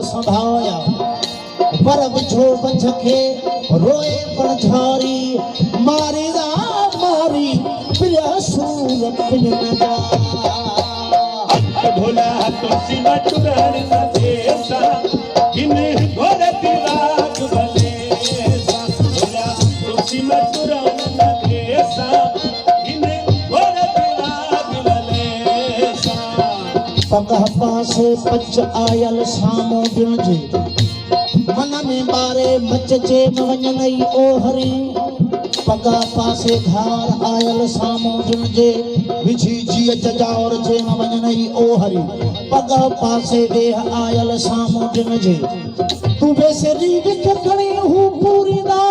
संभाया परब छो बंझखे रोए पण झारी मारी दा मारी प्रिया सूर प्रिय न जा भोला तुलसी मटुरन न देसा किने गोरती राग बलेसा भोला तुलसी मटुरन न देसा किने गोरती राग बलेसा पगह पासे पच आयल सामो बिणजे मन में बारे मचचे मवञनई ओ हरी पगा पासे धार आयल सामो बिणजे विझी जीअ जजावर जे मवञनई ओ हरी पगा पासे वेह आयल सामो बिणजे तू बेसरी विख खणी हूं पूरी दा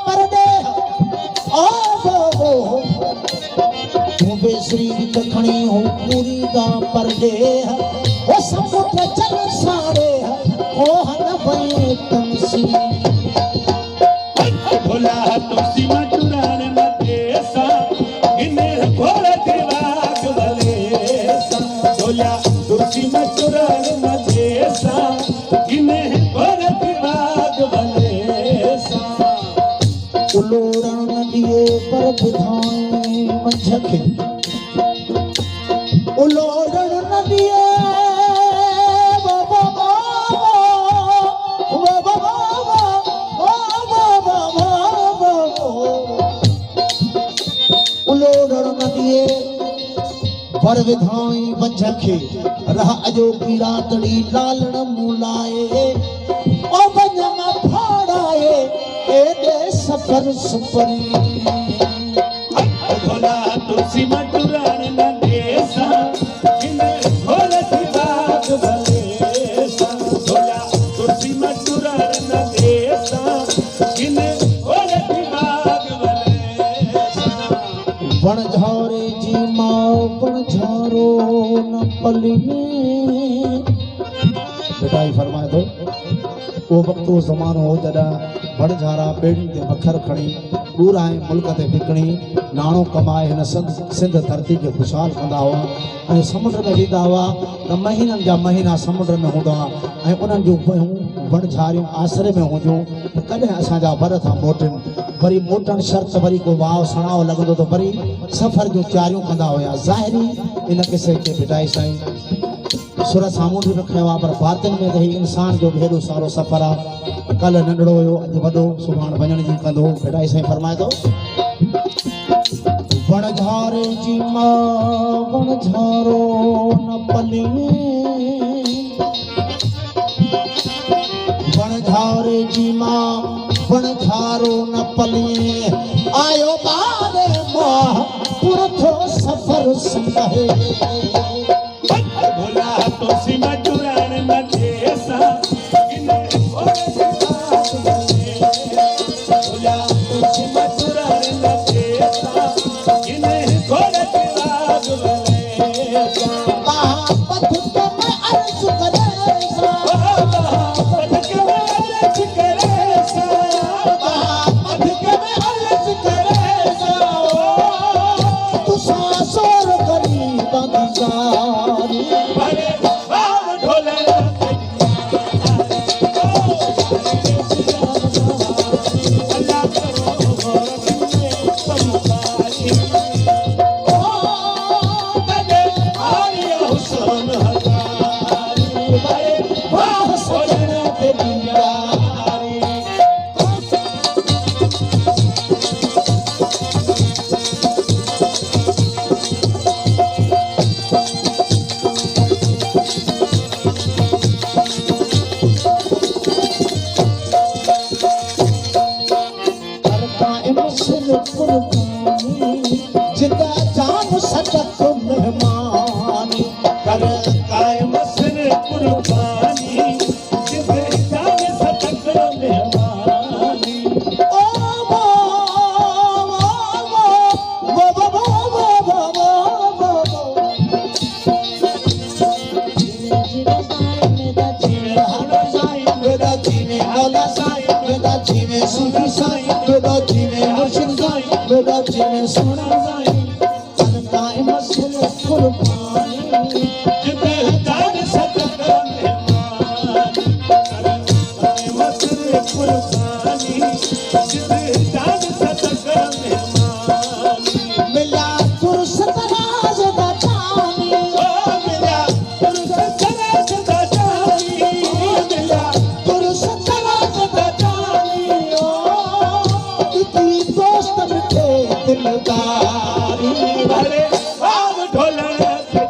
परदे ओ हो तू बेसरी विख खणी हूं पूरी दा परदे ओ समुद्र चल सारे ओ हन बने तमसी भोला तुलसी मटुरन न देसा किने गोरती राग बलेसा भोला तुलसी मटुरन न देसा किने गोरती राग बलेसा उलोरण दिए पर विधाई मंझखे उलोरण न दिए पर विधाई मंझखे रह अजो की रातड़ी लालण मुलाए ओ वञ फाड़ाए एडे सफर सुपरी भोला तुलसी मटुरन न देसा किने गोरती राग बेटा ही फरमाए तो वो वक्त वो ज़मानो हो जॾहिं बड़झारा ॿेड़ियुनि ते बखर खणी ॿूर ऐं मुल्क ते फिकणी नाणो कमाए हिन सिंध धरती खे ख़ुशहाल कंदा हुआ ऐं समुंड में वेंदा हुआ त महीननि जा महीना समुंड में हूंदा हुआ ऐं उन्हनि जूं बड़झारियूं आसरे में हूंदियूं त कॾहिं असांजा वर था मोटनि वरी मोटण शर्त वरी को वाव सणाव लॻंदो त वरी सफ़र जूं तयारियूं कंदा हुआ ज़ाहिरी इन किसे खे भिटाई साईं सुर साम्हूं बि रखियो आहे पर बातिन में त हीउ इंसान जो हेॾो सारो सफ़र आहे कल्ह नंढड़ो हुयो अॼु वॾो सुभाणे वञण जी कंदो भिटाई साईं फरमाए थो वणझारे जी मां वणझारो न पलिए वणझारे जी मां वणझारो न पलिए आयो बारे मां पुरथो सफ़र संभे भोला तो सीमा चुराण मथे सां गिने घोड़े जे बाग भले भोला तो सीमा चुराण मथे सां गिने घोड़े जे बाग भले पथ के मैं अर्ज करे सा पथ के मैं अर्ज करे सा पथ के मैं अर्ज करे सा तू सासोर करी बंजारी भले बाग ढोलण अल्लाह करो गोरखने संसारी तने आरिया हुसन हजारी भले बाग सोलण ते बियारी जिदा जान सटक मेहमानी कर कायम सिर कुर्बानी जिते जान सतक मेहमानी ओ वो वो वो वो वो वो हर साईं वेदा जीवे मौला साईं वेदा जीवे सूफी साईं वेदा जीवे मुर्शिद साईं वेदा जीवे सोना साईं कायम सिर कुर्बानी जिते जान सतक मेहमानी कर कायम सिर कुर्बानी जिते जान सतक मेहमानी मिला तुरस तराज दा चानी ओ मिला पुरुष सराज दा जानी मिला तुरस तराज दा चानी ओ इतनी दोस्त मिठे दिलदारी भले बाग ढोलण ते